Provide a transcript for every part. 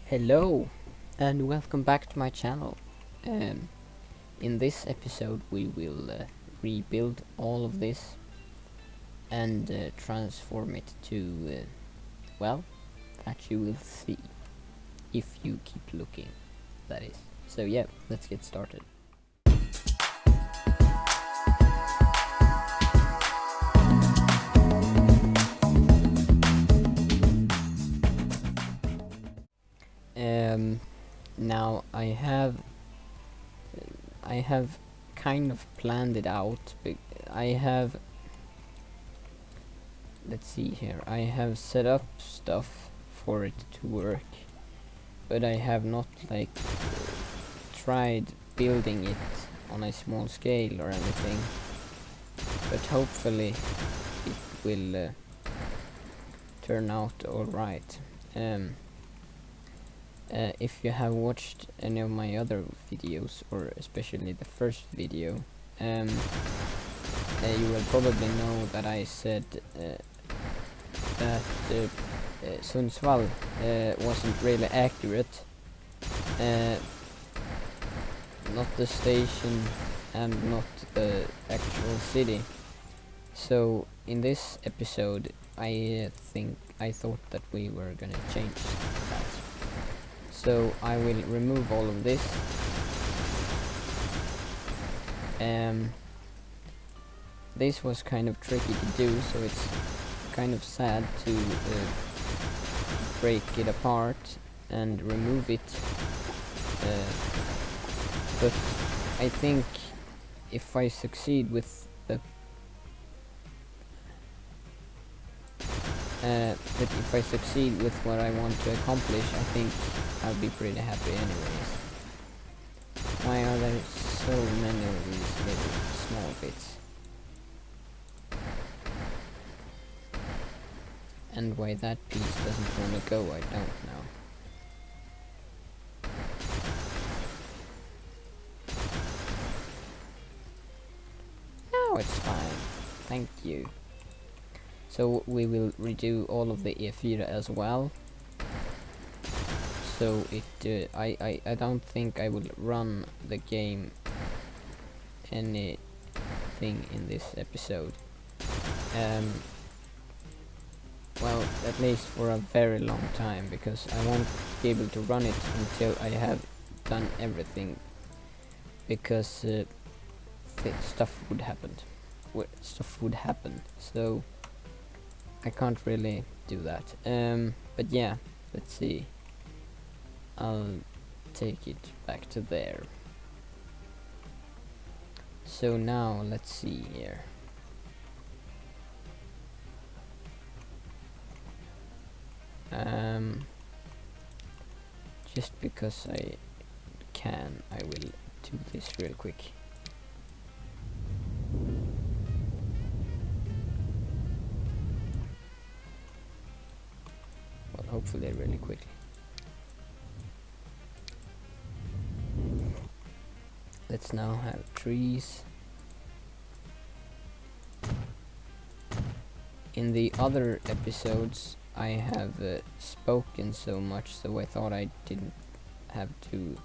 Hello and welcome back to my channel. In this episode we will rebuild all of this and transform it to, well, that you will see if you keep looking, that is. So yeah, let's get started. Now I have kind of planned it out. Let's see here. I have set up stuff for it to work, but I have not tried building it on a small scale or anything. But hopefully it will turn out alright. If you have watched any of my other videos, or especially the first video, you will probably know that I said that Sundsvalls wasn't really accurate. Not the station and not the actual city. So in this episode I thought that we were gonna change that. So I will remove all of this. This was kind of tricky to do, so it's kind of sad to break it apart and remove it. But I think if I succeed with the what I want to accomplish, I think I'll be pretty happy anyways. Why are there so many of these little small bits? And why that piece doesn't want to go, I don't know. No, it's fine. Thank you. So we will redo all of the E4 as well. So it, I don't think I will run the game anything in this episode. Well, at least for a very long time, because I won't be able to run it until I have done everything, because stuff would happen. So I can't really do that. But yeah, let's see. I'll take it back to there. So now let's see here. Just because I can, I will do this real quick. Well, hopefully really quickly. Let's now have trees. In the other episodes I have spoken so much, so I thought I didn't have to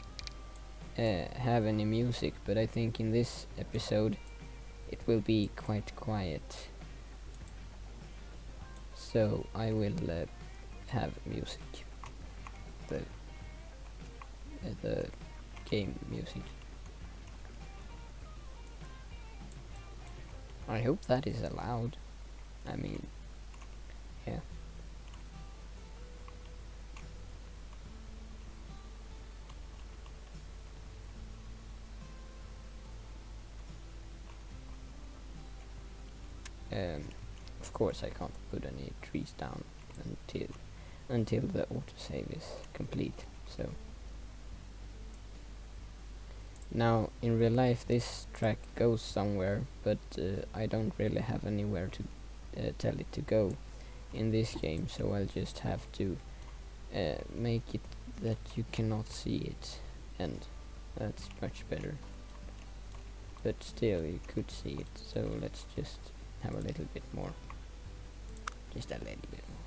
have any music, but I think in this episode it will be quite quiet. So I will have music. The game music. I hope that is allowed. I mean, yeah. Of course I can't put any trees down until the autosave is complete. So now in real life this track goes somewhere, but I don't really have anywhere to tell it to go in this game, so I'll just have to make it that you cannot see it, and that's much better. But still you could see it, so let's just have a little bit more. Just a little bit more.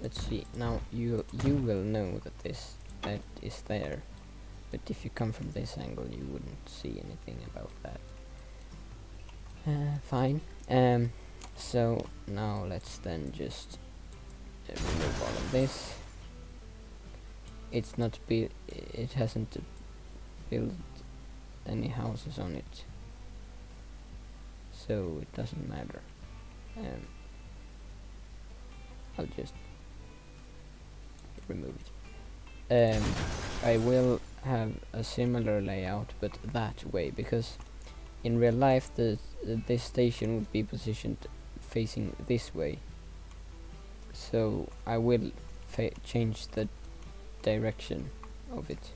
let's see. Now you will know that that is there, but if you come from this angle, you wouldn't see anything about that. Fine. So now let's then just remove all of this. It's not it hasn't built any houses on it, so it doesn't matter. I'll just remove it. I will have a similar layout, but that way, because in real life this station would be positioned facing this way, so I will change the direction of it.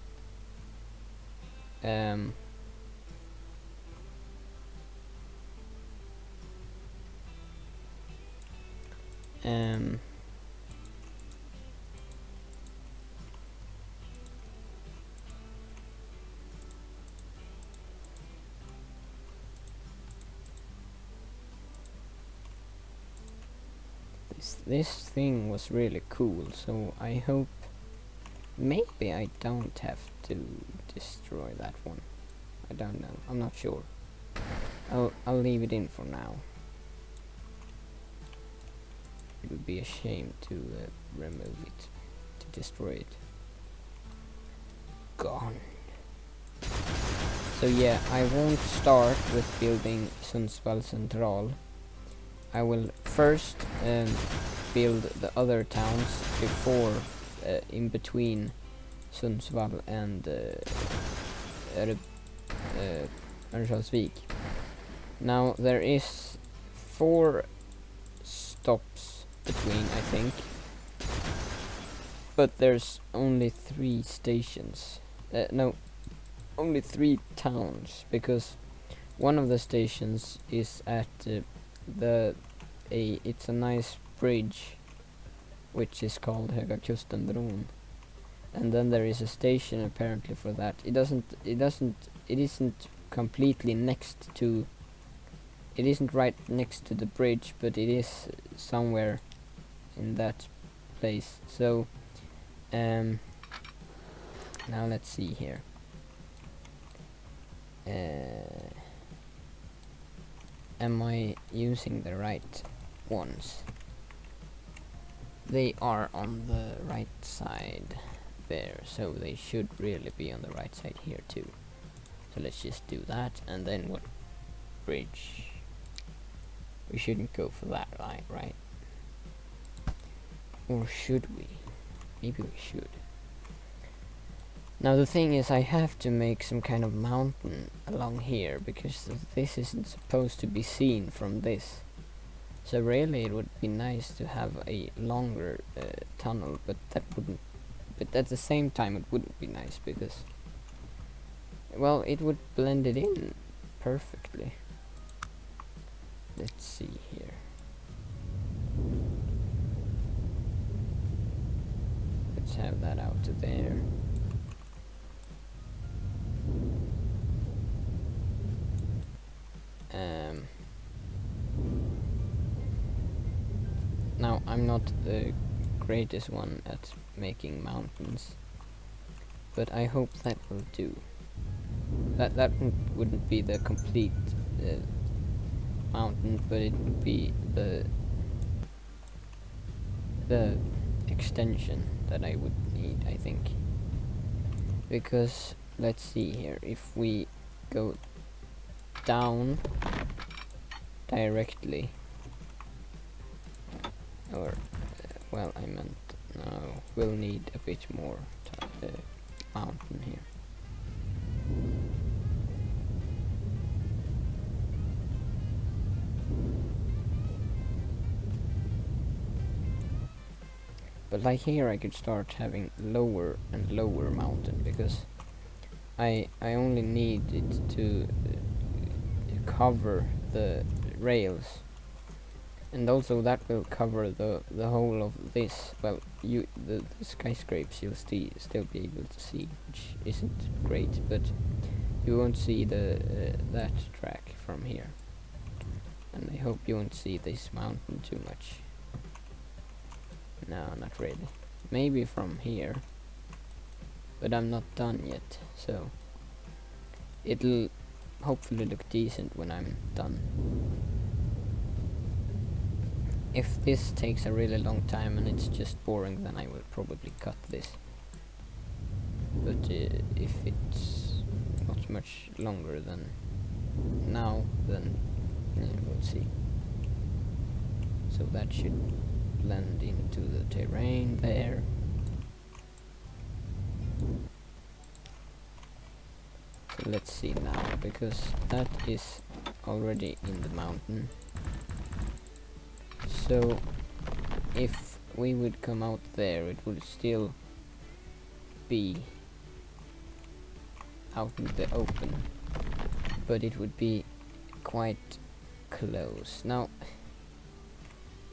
This thing was really cool, so I hope maybe I don't have to destroy that one. I don't know. I'm not sure. I'll leave it in for now. It would be a shame to remove it, to destroy it. Gone. So yeah, I won't start with building Sundsvalls Central. I will first build the other towns before, in between Sundsvall and Härnösand. Now there is 4 stops between, I think, but there's only 3 stations. No, only 3 towns, because one of the stations is at it's a nice bridge which is called Höga Kustenbron, and then there is a station apparently for that. It isn't completely next to, it isn't right next to the bridge, but it is somewhere in that place. So now let's see here. Am I using the right ones? They are on the right side there, so they should really be on the right side here too. So let's just do that, and then what bridge? We shouldn't go for that line, right? Or should we? Maybe we should. Now the thing is, I have to make some kind of mountain along here, because this isn't supposed to be seen from this. So really it would be nice to have a longer tunnel, but at the same time it wouldn't be nice, because, well, it would blend it in perfectly. Let's see here. Let's have that out to there. Now I'm not the greatest one at making mountains, but I hope that will do. That wouldn't be the complete mountain, but it would be the extension that I would need, I think. Because let's see here, if we go down directly, or well, I meant no, we'll need a bit more mountain here. But like here I could start having lower and lower mountain, because I only need it to cover the rails, and also that will cover the whole of this. Well, the skyscrapes you'll still be able to see, which isn't great, but you won't see that track from here, and I hope you won't see this mountain too much. No, not really. Maybe from here. But I'm not done yet, so it'll hopefully look decent when I'm done. If this takes a really long time and it's just boring, then I will probably cut this. But if it's not much longer than now, then yeah, we'll see. So that should blend into the terrain there. So let's see now, because that is already in the mountain. So if we would come out there, it would still be out in the open, but it would be quite close. Now,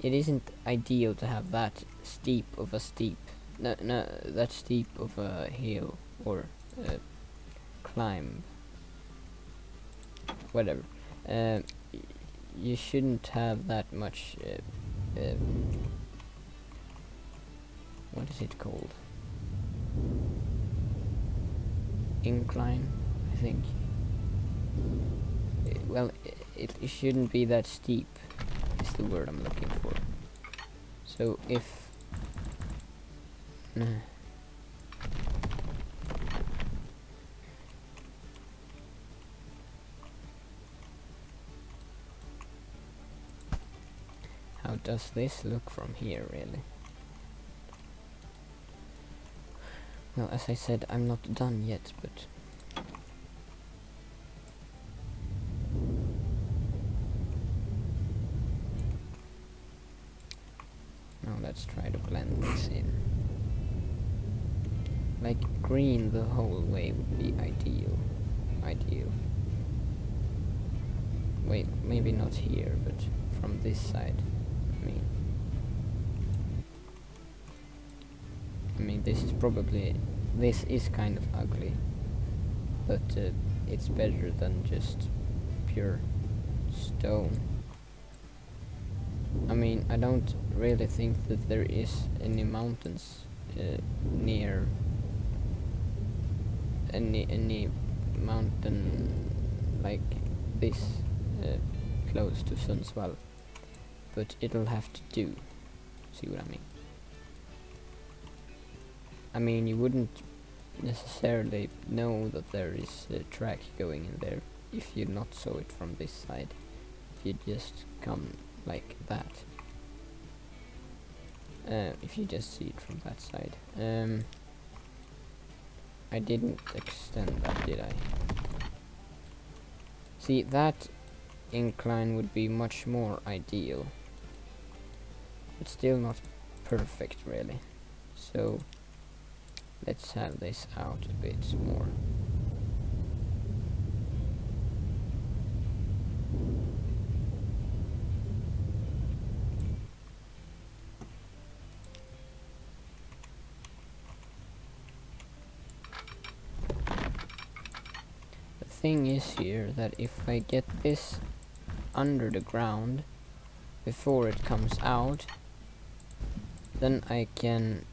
it isn't ideal to have that steep of a hill or climb, whatever. You shouldn't have that much what is it called? Incline, I think. Well, it shouldn't be that steep, is the word I'm looking for. So if how does this look from here, really? Well, as I said, I'm not done yet, but now let's try to blend this in. Like green the whole way would be ideal. Wait, maybe not here, but from this side. I mean, this is kind of ugly, but it's better than just pure stone. I mean, I don't really think that there is any mountains near any mountain like this close to Sundsvalls, but it'll have to do. See what I mean? I mean, you wouldn't necessarily know that there is a track going in there if you not saw it from this side. If you just come like that. If you just see it from that side. I didn't extend that, did I? See, that incline would be much more ideal. But still not perfect, really. So let's have this out a bit more. The thing is here that if I get this under the ground before it comes out, then I can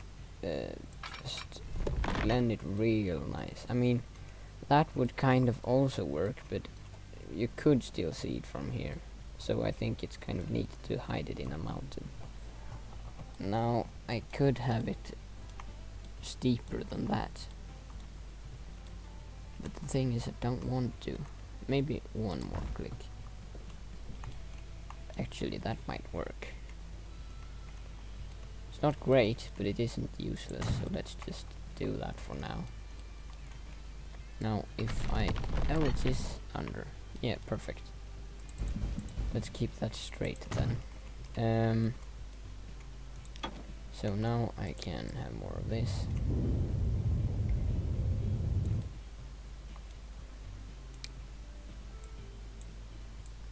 just blend it real nice. I mean, that would kind of also work, but you could still see it from here. So I think it's kind of neat to hide it in a mountain. Now I could have it steeper than that, but the thing is I don't want to. Maybe one more click. Actually, that might work. It's not great, but it isn't useless, so let's just do that for now. Now if I... oh, it is under. Yeah, perfect. Let's keep that straight then. So now I can have more of this.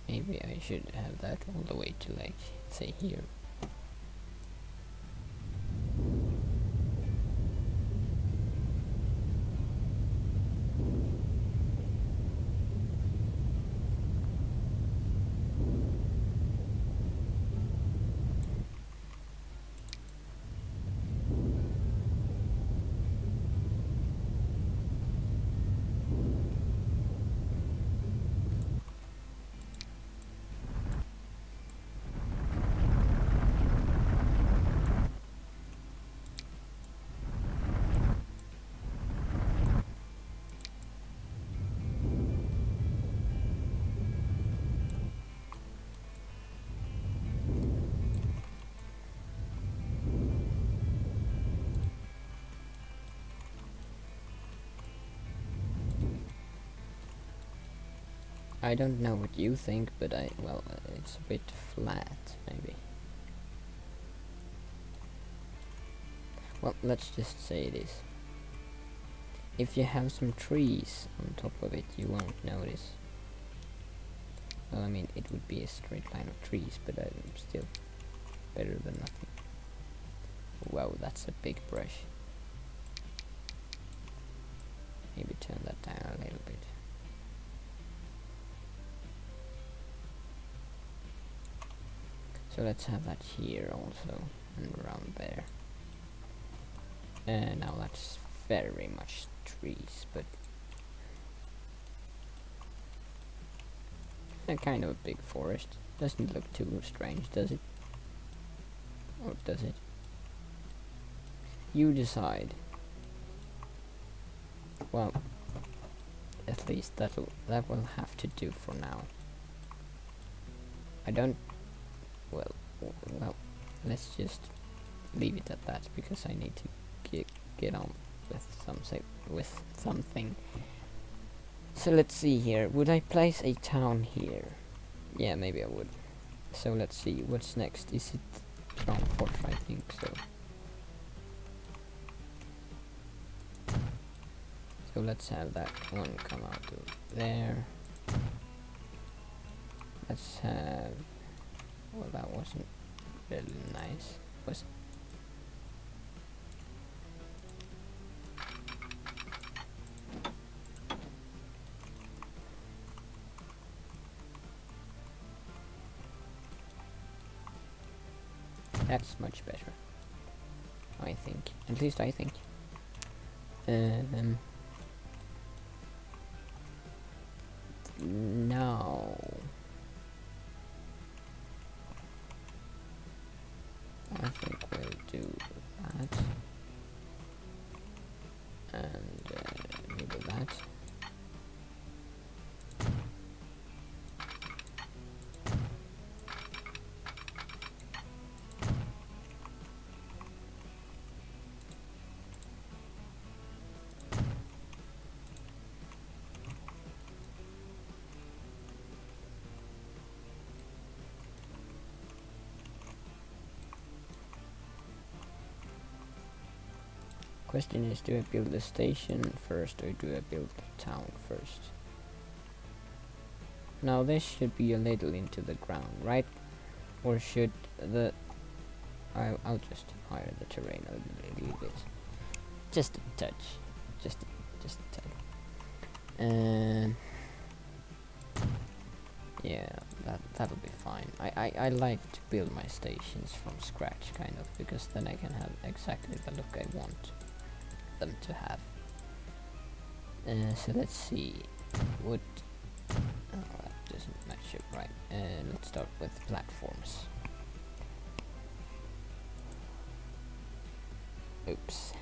Maybe I should have that all the way to, like, say here. I don't know what you think, but well, it's a bit flat, maybe. Well, let's just say it is. If you have some trees on top of it, you won't notice. Well, I mean, it would be a straight line of trees, but I'm still better than nothing. Wow, that's a big brush. Maybe turn that down a little bit. So let's have that here also, and around there. And now that's very much trees, but a kind of a big forest. Doesn't look too strange, does it? Or does it? You decide. Well, at least that will have to do for now. I don't. Well, let's just leave it at that because I need to get on with something. So let's see here. Would I place a town here? Yeah, maybe I would. So let's see. What's next? Is it Kramfors? I think so. So let's have that one come out of there. Let's have. Well, that wasn't really nice, was it? That's much better, I think. At least I think. No. I think we'll do that. And maybe that. Question is, do I build the station first or do I build the town first? Now this should be a little into the ground, right? Or should the... I'll just higher the terrain a little bit. Just a touch. Just a touch. Yeah, that'll be fine. I like to build my stations from scratch, kind of, because then I can have exactly the look I want them to have. So let's see. What? Oh, that doesn't match up right. Let's start with platforms. Oops.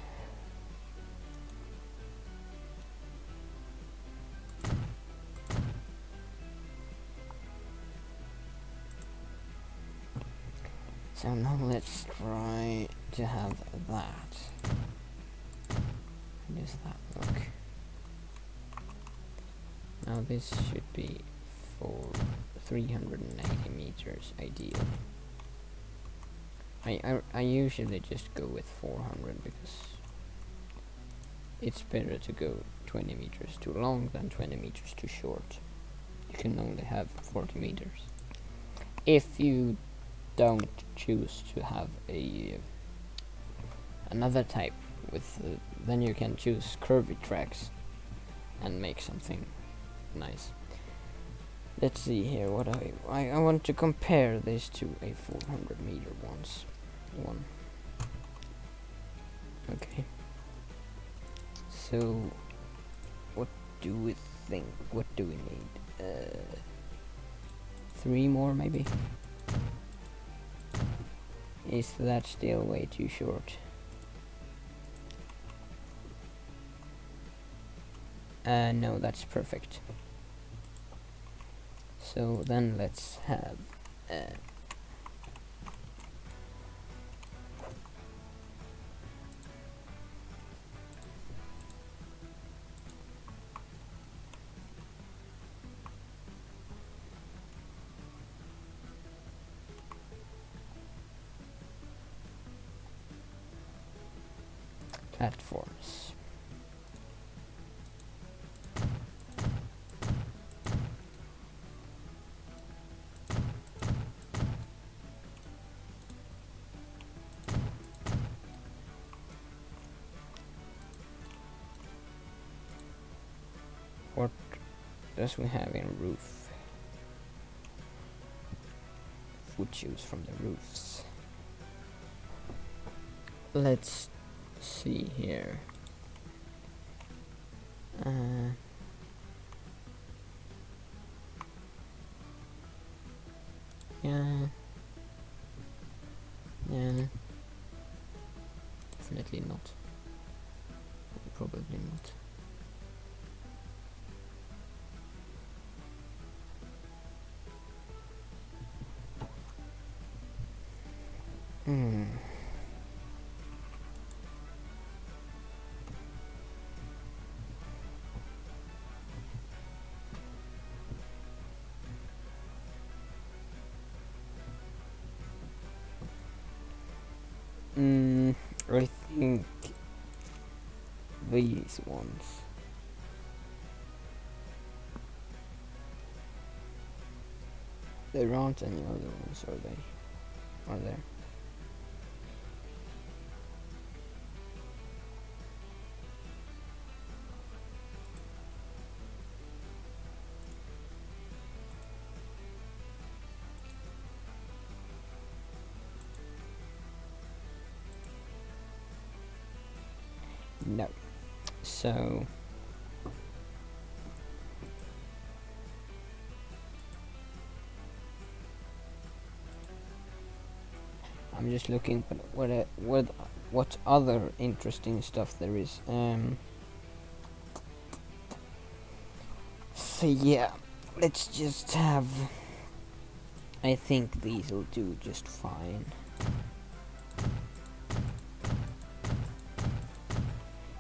So now let's try to have that. How does that look? Now this should be for 380 meters ideal. I usually just go with 400 because it's better to go 20 meters too long than 20 meters too short. You can only have 40 meters. If you don't choose to have another type with then you can choose curvy tracks and make something nice. Let's see here what I want to compare this to a 400 meter one. Okay, so what do we think? What do we need? 3 more maybe? Is that still way too short? No, that's perfect. So then let's have platforms. What does we have in roof? Wood choose from the roofs. Let's see here. Yeah. Definitely not. Probably not. I think these ones. There aren't any other ones, are they? Are there? No. So I'm just looking at what other interesting stuff there is. So yeah, let's just have. I think these will do just fine.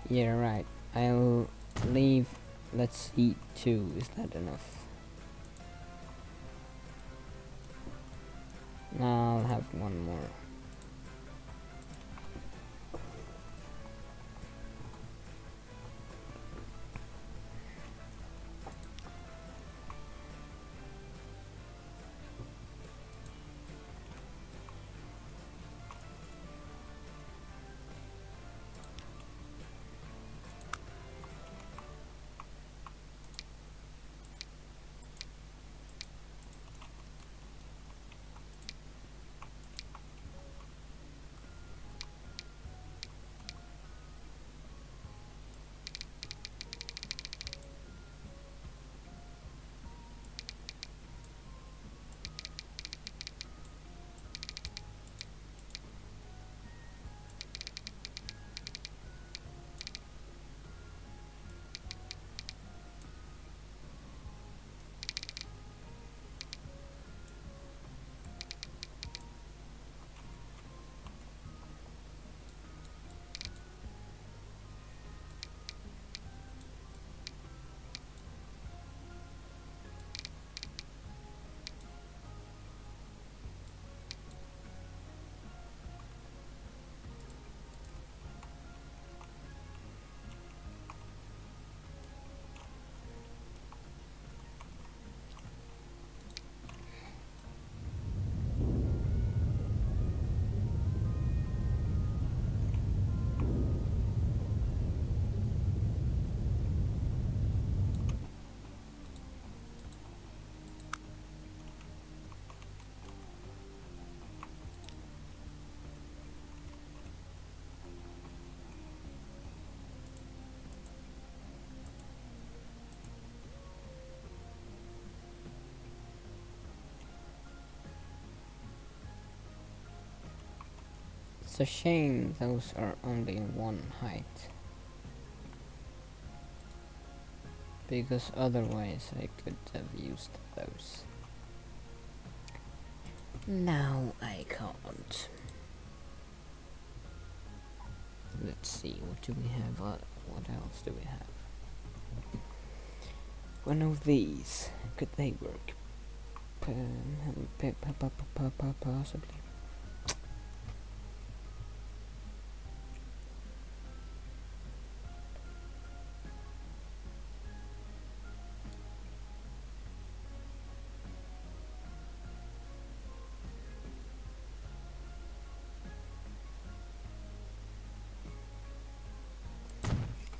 Yeah, right. I'll leave. Let's see, 2. Is that enough? Now I'll have one more. It's a shame those are only one height, because otherwise I could have used those. Now I can't. Let's see, what do we have? What else do we have? One of these. Could they work? Possibly.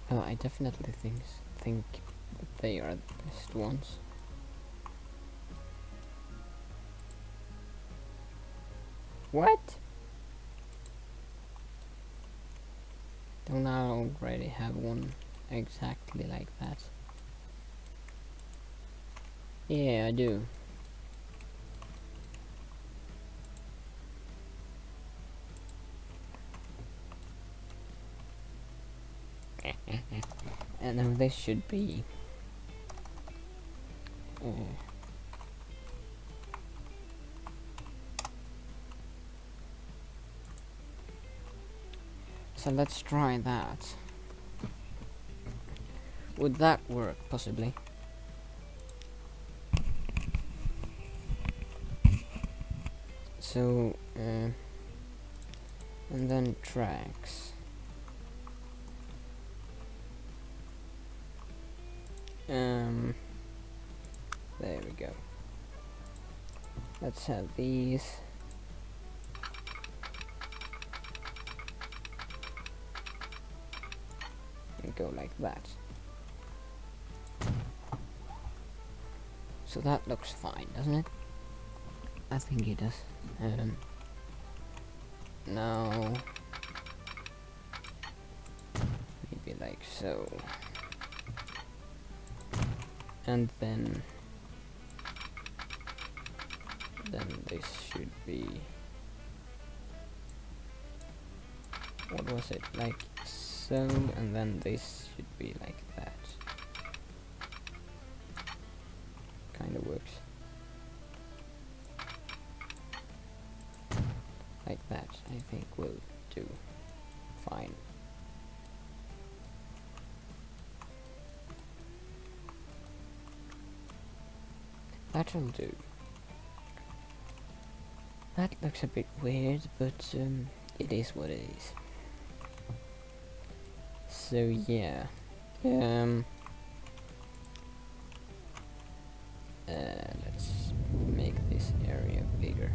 I definitely think that they are the best ones. What? Don't I already have one exactly like that? Yeah, I do. And now this should be so let's try that. Would that work, possibly? So, and then tracks. There we go. Let's have these. And go like that. So that looks fine, doesn't it? I think it does. Now, maybe like so. And then this should be, what was it, like so, and then this should be like that. Kinda works. Like that, I think will do fine. That'll do. That looks a bit weird, but it is what it is. So yeah, let's make this area bigger,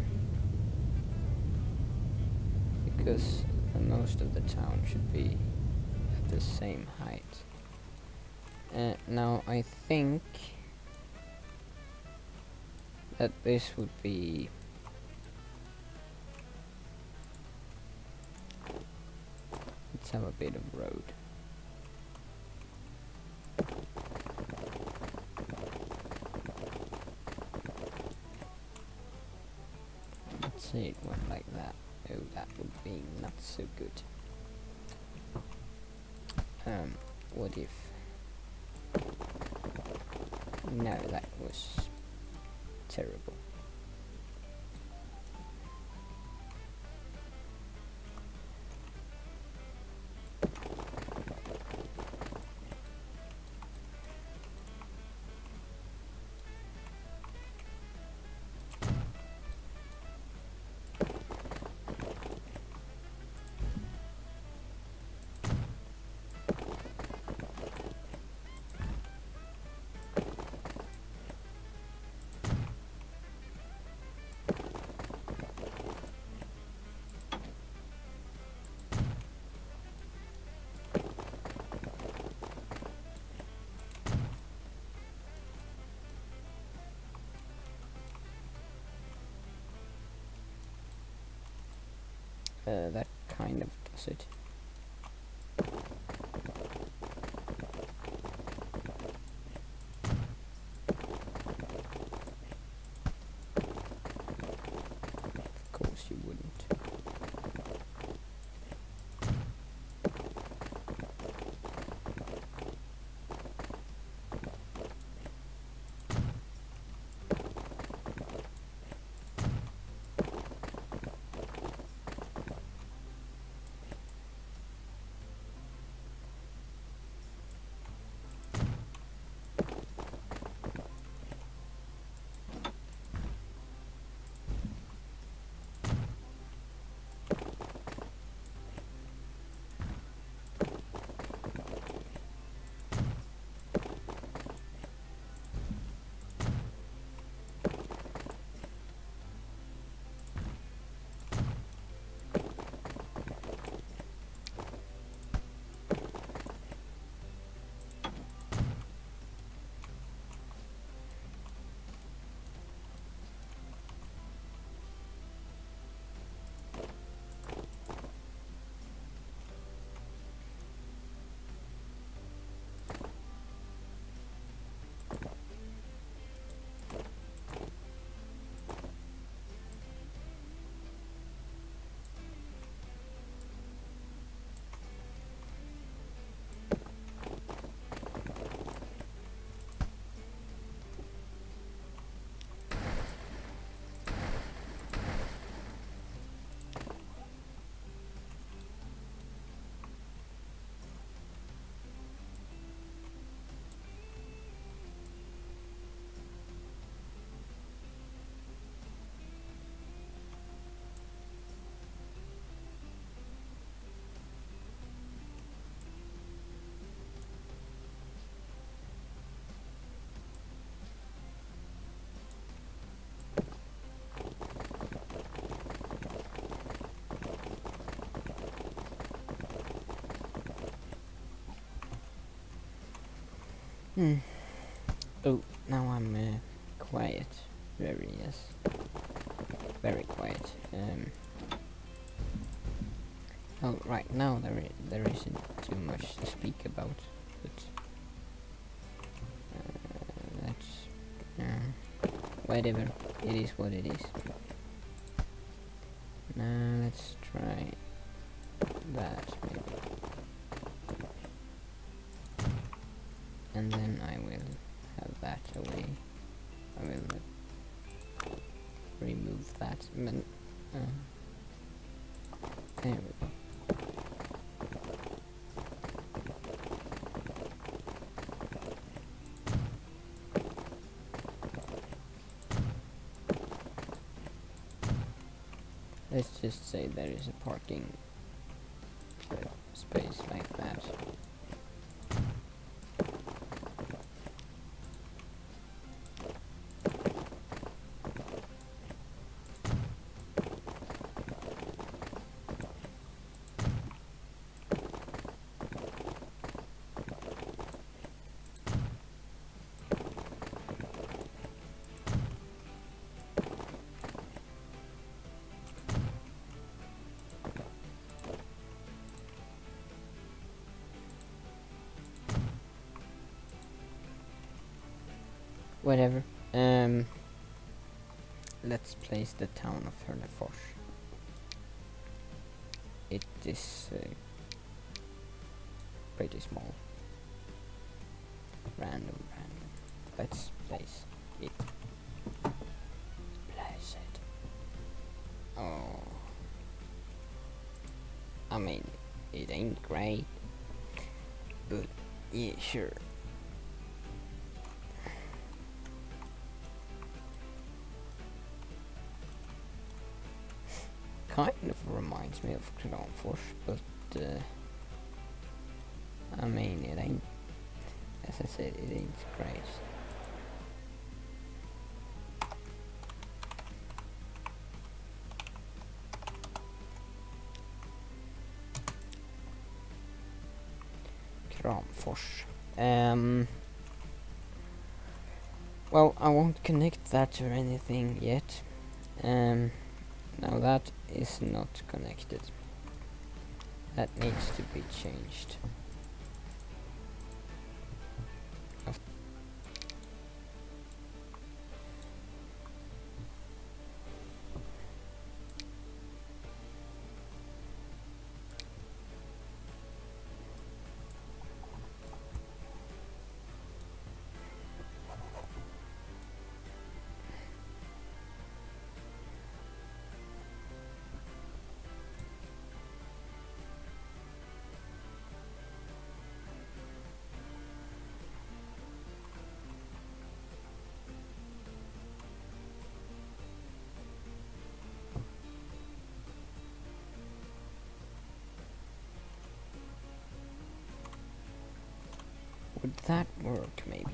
because most of the town should be at the same height. Now I think that this would be let's have a bit of road. Let's say it went like that. Oh, that would be not so good. What if? No, that was terrible. That kind of does it. Of course you wouldn't. Hmm. Oh, now I'm quiet. Very, yes. Very quiet. Well, right now there isn't too much to speak about, but that's whatever. It is what it is. Now let's try that maybe, and then I will have that away. I will remove that. There we go. Let's just say there is a parking space like that. Whatever. Let's place the town of Härnösand. It is pretty small. Random. Let's place it. Place it. Oh. I mean, it ain't great, but yeah, sure. Kind of reminds me of Kramfors, but I mean, it ain't, as I said, it ain't great. Kramfors. Well, I won't connect that to anything yet. Now that is not connected. That needs to be changed. Would that work, maybe?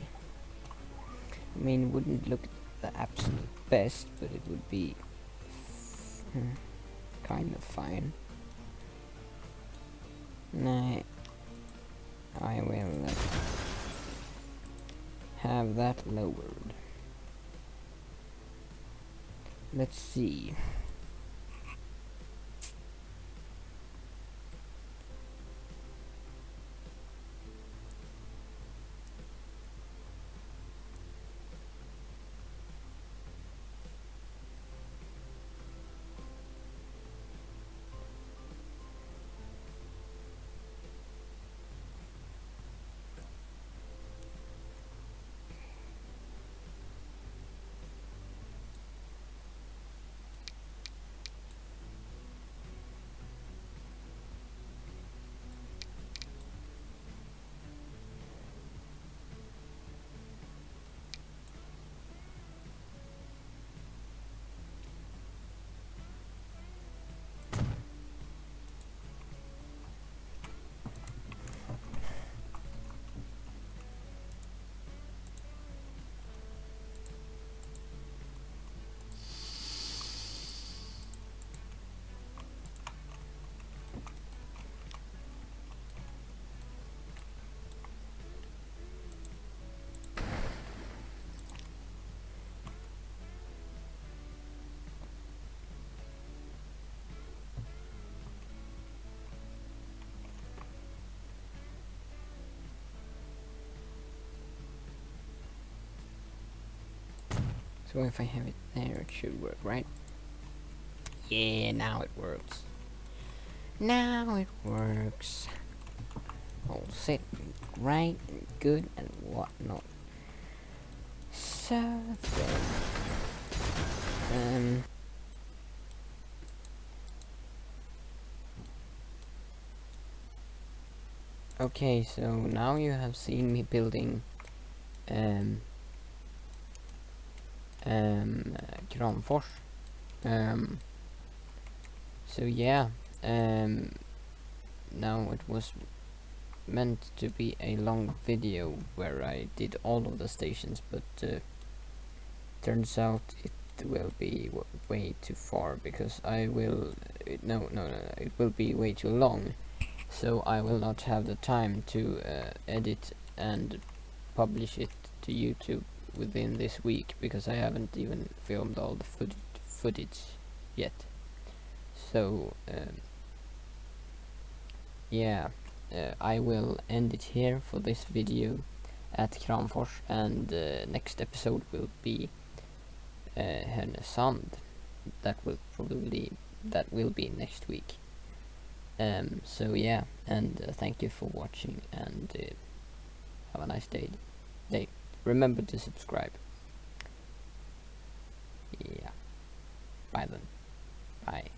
I mean, it wouldn't look the absolute best, but it would be kind of fine. Nah, I will have that lowered. Let's see. So if I have it there, it should work, right? Yeah, now it works. Now it works. All set, right, and good, and whatnot. So then, okay, so now you have seen me building Kramfors. So yeah, now it was meant to be a long video where I did all of the stations, but turns out it will be way too far, because I will it will be way too long, so I will not have the time to edit and publish it to YouTube within this week, because I haven't even filmed all the footage yet. So yeah, I will end it here for this video at Kramfors, and next episode will be Härnösand. That will be next week. So yeah, and thank you for watching, and have a nice day. Remember to subscribe. Yeah. Bye then. Bye.